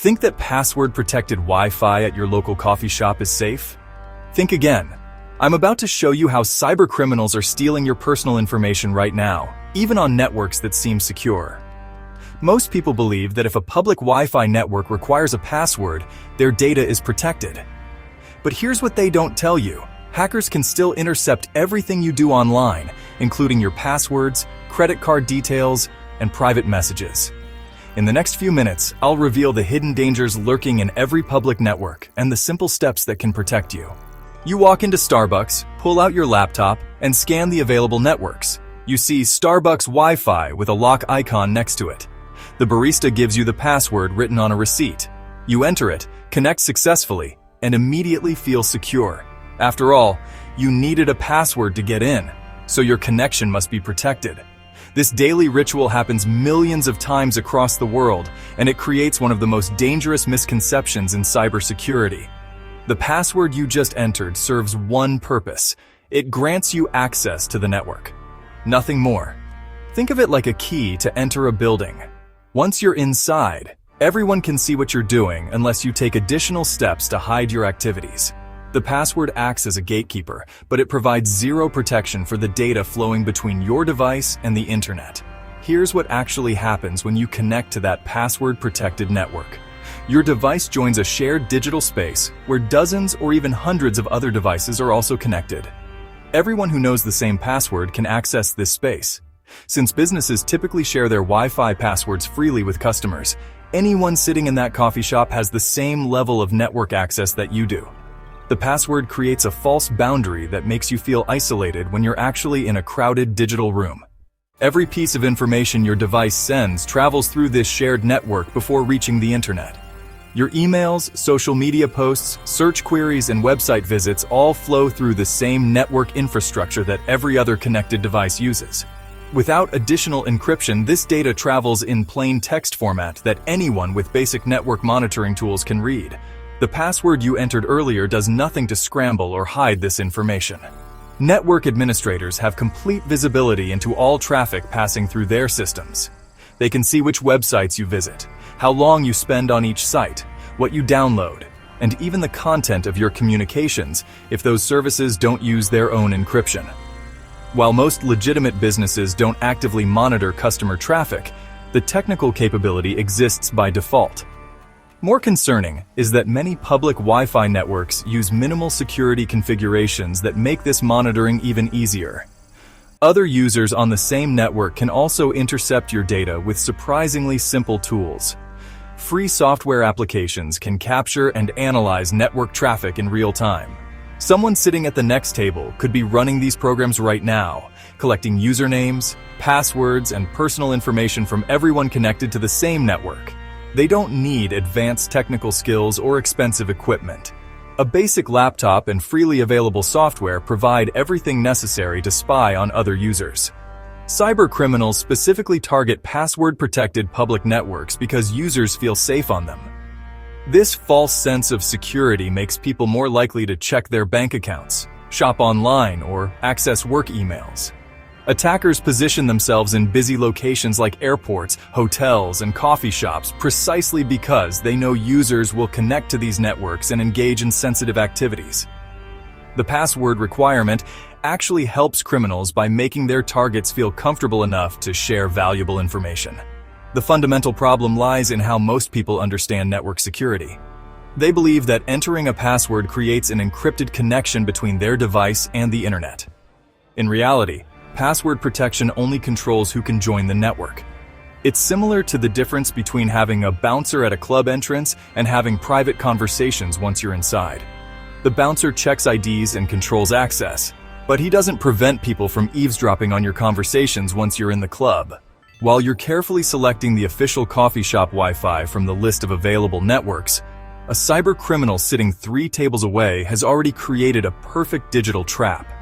Think that password-protected Wi-Fi at your local coffee shop is safe? Think again. I'm about to show you how cybercriminals are stealing your personal information right now, even on networks that seem secure. Most people believe that if a public Wi-Fi network requires a password, their data is protected. But here's what they don't tell you. Hackers can still intercept everything you do online, including your passwords, credit card details, and private messages. In the next few minutes, I'll reveal the hidden dangers lurking in every public network and the simple steps that can protect you. You walk into Starbucks, pull out your laptop, and scan the available networks. You see Starbucks Wi-Fi with a lock icon next to it. The barista gives you the password written on a receipt. You enter it, connect successfully, and immediately feel secure. After all, you needed a password to get in, so your connection must be protected. This daily ritual happens millions of times across the world, and it creates one of the most dangerous misconceptions in cybersecurity. The password you just entered serves one purpose. It grants you access to the network. Nothing more. Think of it like a key to enter a building. Once you're inside, everyone can see what you're doing unless you take additional steps to hide your activities. The password acts as a gatekeeper, but it provides zero protection for the data flowing between your device and the internet. Here's what actually happens when you connect to that password-protected network. Your device joins a shared digital space where dozens or even hundreds of other devices are also connected. Everyone who knows the same password can access this space. Since businesses typically share their Wi-Fi passwords freely with customers, anyone sitting in that coffee shop has the same level of network access that you do. The password creates a false boundary that makes you feel isolated when you're actually in a crowded digital room. Every piece of information your device sends travels through this shared network before reaching the internet. Your emails, social media posts, search queries, and website visits all flow through the same network infrastructure that every other connected device uses. Without additional encryption, this data travels in plain text format that anyone with basic network monitoring tools can read. The password you entered earlier does nothing to scramble or hide this information. Network administrators have complete visibility into all traffic passing through their systems. They can see which websites you visit, how long you spend on each site, what you download, and even the content of your communications if those services don't use their own encryption. While most legitimate businesses don't actively monitor customer traffic, the technical capability exists by default. More concerning is that many public Wi-Fi networks use minimal security configurations that make this monitoring even easier. Other users on the same network can also intercept your data with surprisingly simple tools. Free software applications can capture and analyze network traffic in real time. Someone sitting at the next table could be running these programs right now, collecting usernames, passwords, and personal information from everyone connected to the same network. They don't need advanced technical skills or expensive equipment. A basic laptop and freely available software provide everything necessary to spy on other users. Cybercriminals specifically target password-protected public networks because users feel safe on them. This false sense of security makes people more likely to check their bank accounts, shop online, or access work emails. Attackers position themselves in busy locations like airports, hotels, and coffee shops precisely because they know users will connect to these networks and engage in sensitive activities. The password requirement actually helps criminals by making their targets feel comfortable enough to share valuable information. The fundamental problem lies in how most people understand network security. They believe that entering a password creates an encrypted connection between their device and the internet. In reality, password protection only controls who can join the network. It's similar to the difference between having a bouncer at a club entrance and having private conversations once you're inside. The bouncer checks IDs and controls access, but he doesn't prevent people from eavesdropping on your conversations once you're in the club. While you're carefully selecting the official coffee shop Wi-Fi from the list of available networks, a cyber criminal sitting 3 tables away has already created a perfect digital trap.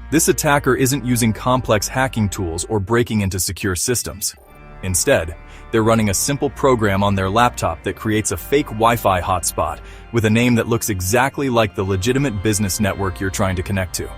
This attacker isn't using complex hacking tools or breaking into secure systems. Instead, they're running a simple program on their laptop that creates a fake Wi-Fi hotspot with a name that looks exactly like the legitimate business network you're trying to connect to.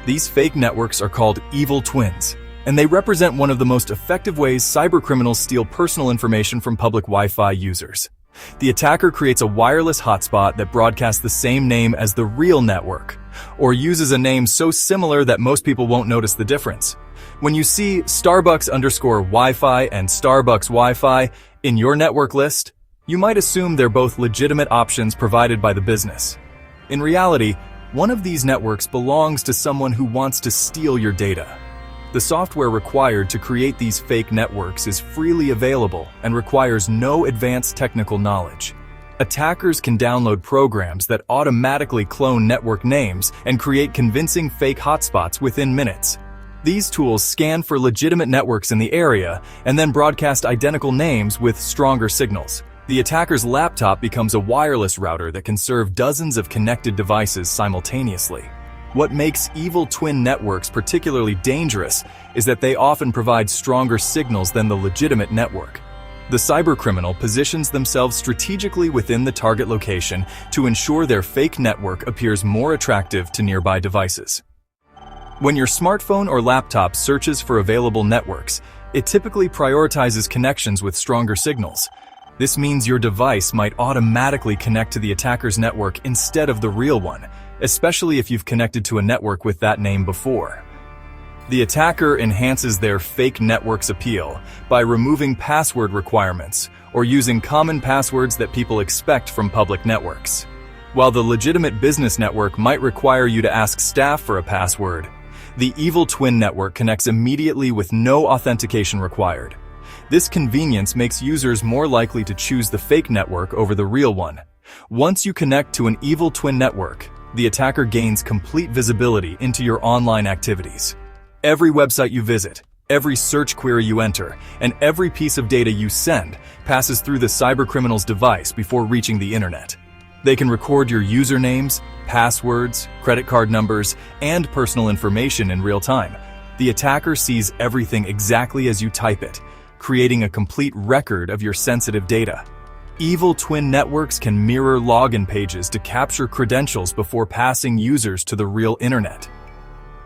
These fake networks are called evil twins, and they represent one of the most effective ways cybercriminals steal personal information from public Wi-Fi users. The attacker creates a wireless hotspot that broadcasts the same name as the real network, or uses a name so similar that most people won't notice the difference. When you see Starbucks_Wi-Fi and Starbucks Wi-Fi in your network list, you might assume they're both legitimate options provided by the business. In reality, one of these networks belongs to someone who wants to steal your data. The software required to create these fake networks is freely available and requires no advanced technical knowledge. Attackers can download programs that automatically clone network names and create convincing fake hotspots within minutes. These tools scan for legitimate networks in the area and then broadcast identical names with stronger signals. The attacker's laptop becomes a wireless router that can serve dozens of connected devices simultaneously. What makes evil twin networks particularly dangerous is that they often provide stronger signals than the legitimate network. The cybercriminal positions themselves strategically within the target location to ensure their fake network appears more attractive to nearby devices. When your smartphone or laptop searches for available networks, it typically prioritizes connections with stronger signals. This means your device might automatically connect to the attacker's network instead of the real one, especially if you've connected to a network with that name before. The attacker enhances their fake network's appeal by removing password requirements or using common passwords that people expect from public networks. While the legitimate business network might require you to ask staff for a password, the evil twin network connects immediately with no authentication required. This convenience makes users more likely to choose the fake network over the real one. Once you connect to an evil twin network, the attacker gains complete visibility into your online activities. Every website you visit, every search query you enter, and every piece of data you send passes through the cybercriminal's device before reaching the internet. They can record your usernames, passwords, credit card numbers, and personal information in real time. The attacker sees everything exactly as you type it, creating a complete record of your sensitive data. Evil twin networks can mirror login pages to capture credentials before passing users to the real internet.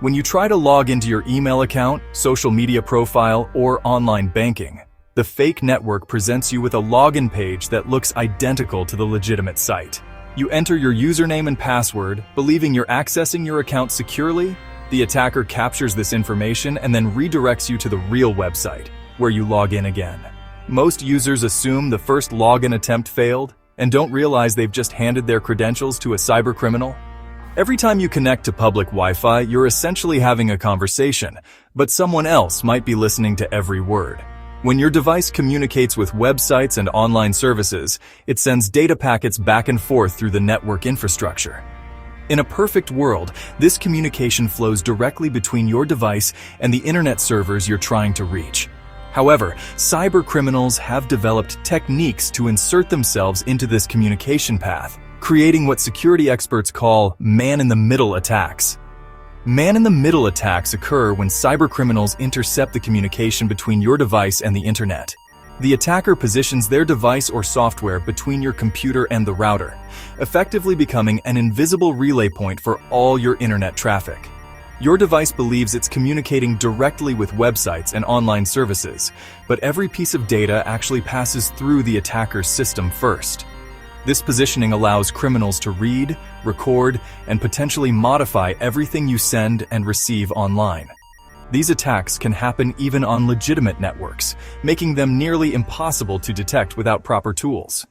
When you try to log into your email account, social media profile, or online banking, the fake network presents you with a login page that looks identical to the legitimate site. You enter your username and password, believing you're accessing your account securely. The attacker captures this information and then redirects you to the real website, where you log in again. Most users assume the first login attempt failed and don't realize they've just handed their credentials to a cybercriminal. Every time you connect to public Wi-Fi, you're essentially having a conversation, but someone else might be listening to every word. When your device communicates with websites and online services, it sends data packets back and forth through the network infrastructure. In a perfect world, this communication flows directly between your device and the internet servers you're trying to reach. However, cybercriminals have developed techniques to insert themselves into this communication path, creating what security experts call man-in-the-middle attacks. Man-in-the-middle attacks occur when cybercriminals intercept the communication between your device and the internet. The attacker positions their device or software between your computer and the router, effectively becoming an invisible relay point for all your internet traffic. Your device believes it's communicating directly with websites and online services, but every piece of data actually passes through the attacker's system first. This positioning allows criminals to read, record, and potentially modify everything you send and receive online. These attacks can happen even on legitimate networks, making them nearly impossible to detect without proper tools.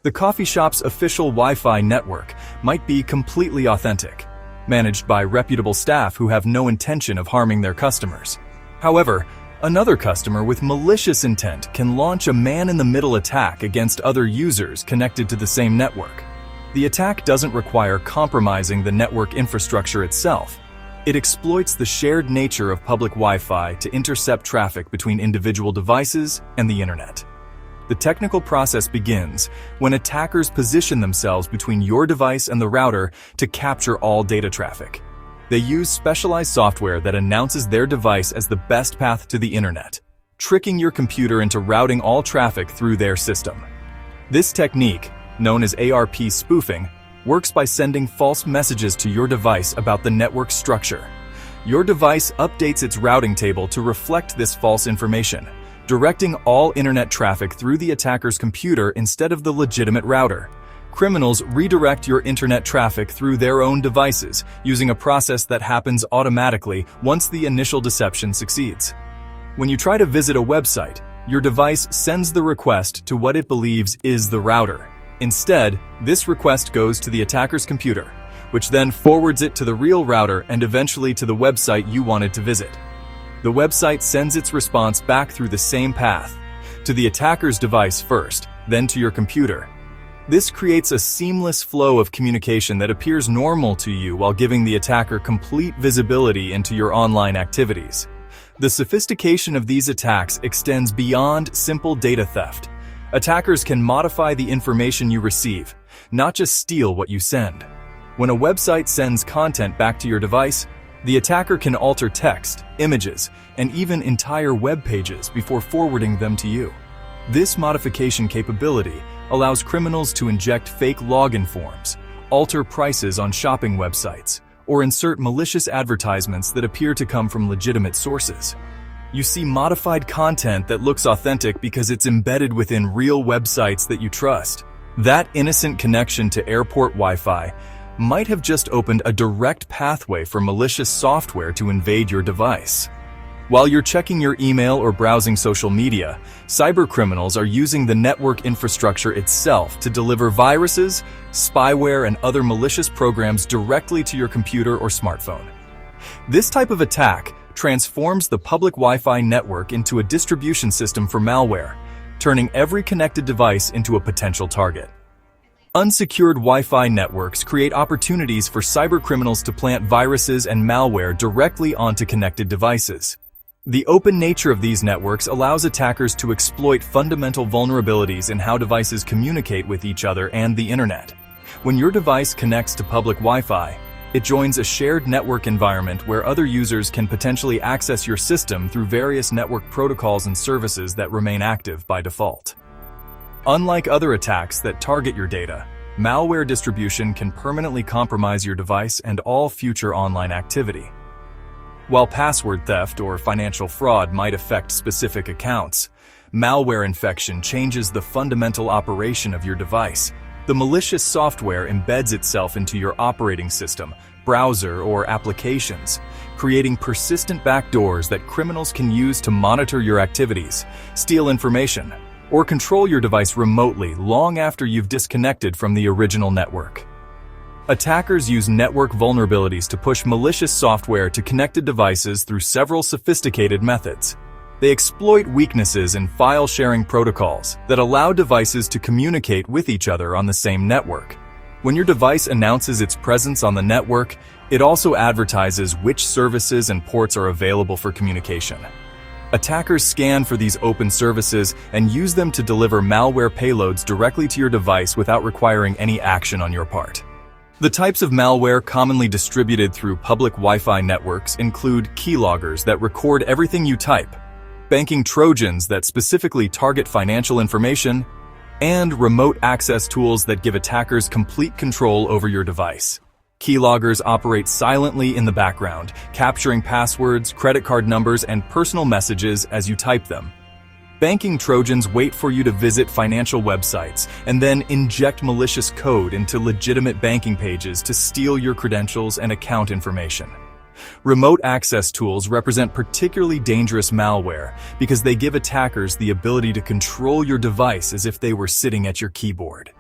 The coffee shop's official Wi-Fi network might be completely authentic, managed by reputable staff who have no intention of harming their customers. However, another customer with malicious intent can launch a man-in-the-middle attack against other users connected to the same network. The attack doesn't require compromising the network infrastructure itself. It exploits the shared nature of public Wi-Fi to intercept traffic between individual devices and the internet. The technical process begins when attackers position themselves between your device and the router to capture all data traffic. They use specialized software that announces their device as the best path to the internet, tricking your computer into routing all traffic through their system. This technique, known as ARP spoofing, works by sending false messages to your device about the network structure. Your device updates its routing table to reflect this false information, directing all internet traffic through the attacker's computer instead of the legitimate router. Criminals redirect your internet traffic through their own devices, using a process that happens automatically once the initial deception succeeds. When you try to visit a website, your device sends the request to what it believes is the router. Instead, this request goes to the attacker's computer, which then forwards it to the real router and eventually to the website you wanted to visit. The website sends its response back through the same path, to the attacker's device first, then to your computer. This creates a seamless flow of communication that appears normal to you while giving the attacker complete visibility into your online activities. The sophistication of these attacks extends beyond simple data theft. Attackers can modify the information you receive, not just steal what you send. When a website sends content back to your device, the attacker can alter text, images, and even entire web pages before forwarding them to you. This modification capability allows criminals to inject fake login forms, alter prices on shopping websites, or insert malicious advertisements that appear to come from legitimate sources. You see modified content that looks authentic because it's embedded within real websites that you trust. That innocent connection to airport Wi-Fi might have just opened a direct pathway for malicious software to invade your device. While you're checking your email or browsing social media, cybercriminals are using the network infrastructure itself to deliver viruses, spyware, and other malicious programs directly to your computer or smartphone. This type of attack transforms the public Wi-Fi network into a distribution system for malware, turning every connected device into a potential target. Unsecured Wi-Fi networks create opportunities for cybercriminals to plant viruses and malware directly onto connected devices. The open nature of these networks allows attackers to exploit fundamental vulnerabilities in how devices communicate with each other and the internet. When your device connects to public Wi-Fi, it joins a shared network environment where other users can potentially access your system through various network protocols and services that remain active by default. Unlike other attacks that target your data, malware distribution can permanently compromise your device and all future online activity. While password theft or financial fraud might affect specific accounts, malware infection changes the fundamental operation of your device. The malicious software embeds itself into your operating system, browser, or applications, creating persistent backdoors that criminals can use to monitor your activities, steal information, or control your device remotely long after you've disconnected from the original network. Attackers use network vulnerabilities to push malicious software to connected devices through several sophisticated methods. They exploit weaknesses in file-sharing protocols that allow devices to communicate with each other on the same network. When your device announces its presence on the network, it also advertises which services and ports are available for communication. Attackers scan for these open services and use them to deliver malware payloads directly to your device without requiring any action on your part. The types of malware commonly distributed through public Wi-Fi networks include keyloggers that record everything you type, banking Trojans that specifically target financial information, and remote access tools that give attackers complete control over your device. Keyloggers operate silently in the background, capturing passwords, credit card numbers, and personal messages as you type them. Banking Trojans wait for you to visit financial websites and then inject malicious code into legitimate banking pages to steal your credentials and account information. Remote access tools represent particularly dangerous malware because they give attackers the ability to control your device as if they were sitting at your keyboard.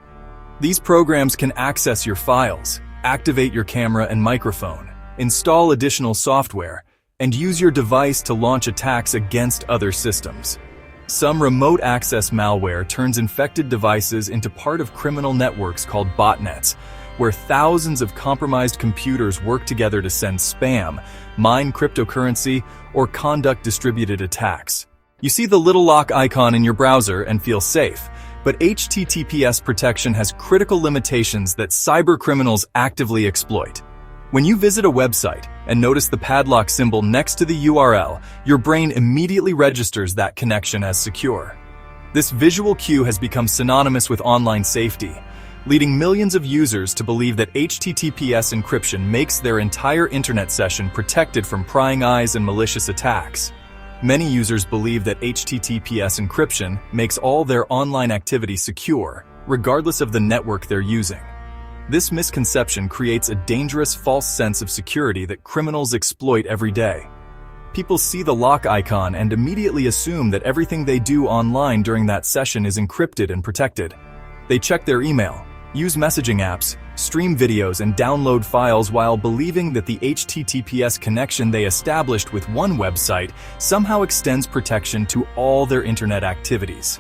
These programs can access your files, activate your camera and microphone, install additional software, and use your device to launch attacks against other systems. Some remote access malware turns infected devices into part of criminal networks called botnets, where thousands of compromised computers work together to send spam, mine cryptocurrency, or conduct distributed attacks. You see the little lock icon in your browser and feel safe, but HTTPS protection has critical limitations that cybercriminals actively exploit. When you visit a website and notice the padlock symbol next to the URL, your brain immediately registers that connection as secure. This visual cue has become synonymous with online safety, leading millions of users to believe that HTTPS encryption makes their entire internet session protected from prying eyes and malicious attacks. Many users believe that HTTPS encryption makes all their online activity secure, regardless of the network they're using. This misconception creates a dangerous false sense of security that criminals exploit every day. People see the lock icon and immediately assume that everything they do online during that session is encrypted and protected. They check their email, use messaging apps, stream videos, and download files while believing that the HTTPS connection they established with one website somehow extends protection to all their internet activities.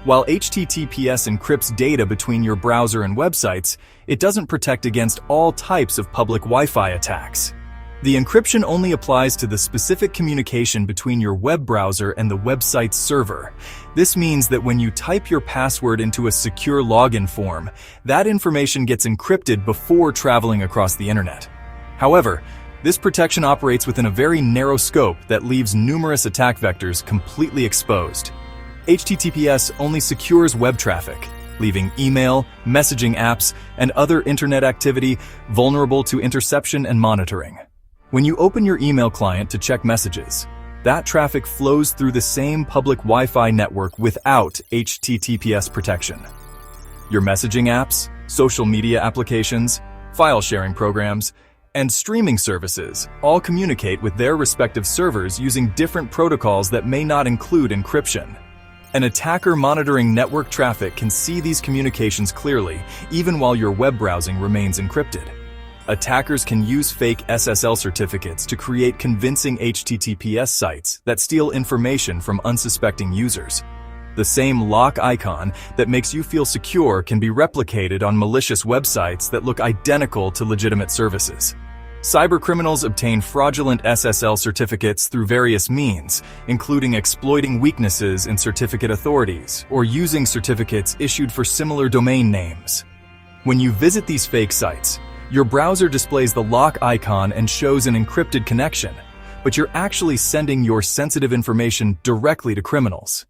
While HTTPS encrypts data between your browser and websites, it doesn't protect against all types of public Wi-Fi attacks. The encryption only applies to the specific communication between your web browser and the website's server. This means that when you type your password into a secure login form, that information gets encrypted before traveling across the internet. However, this protection operates within a very narrow scope that leaves numerous attack vectors completely exposed. HTTPS only secures web traffic, leaving email, messaging apps, and other internet activity vulnerable to interception and monitoring. When you open your email client to check messages, that traffic flows through the same public Wi-Fi network without HTTPS protection. Your messaging apps, social media applications, file sharing programs, and streaming services all communicate with their respective servers using different protocols that may not include encryption. An attacker monitoring network traffic can see these communications clearly, even while your web browsing remains encrypted. Attackers can use fake SSL certificates to create convincing HTTPS sites that steal information from unsuspecting users. The same lock icon that makes you feel secure can be replicated on malicious websites that look identical to legitimate services. Cybercriminals obtain fraudulent SSL certificates through various means, including exploiting weaknesses in certificate authorities or using certificates issued for similar domain names. When you visit these fake sites, your browser displays the lock icon and shows an encrypted connection, but you're actually sending your sensitive information directly to criminals.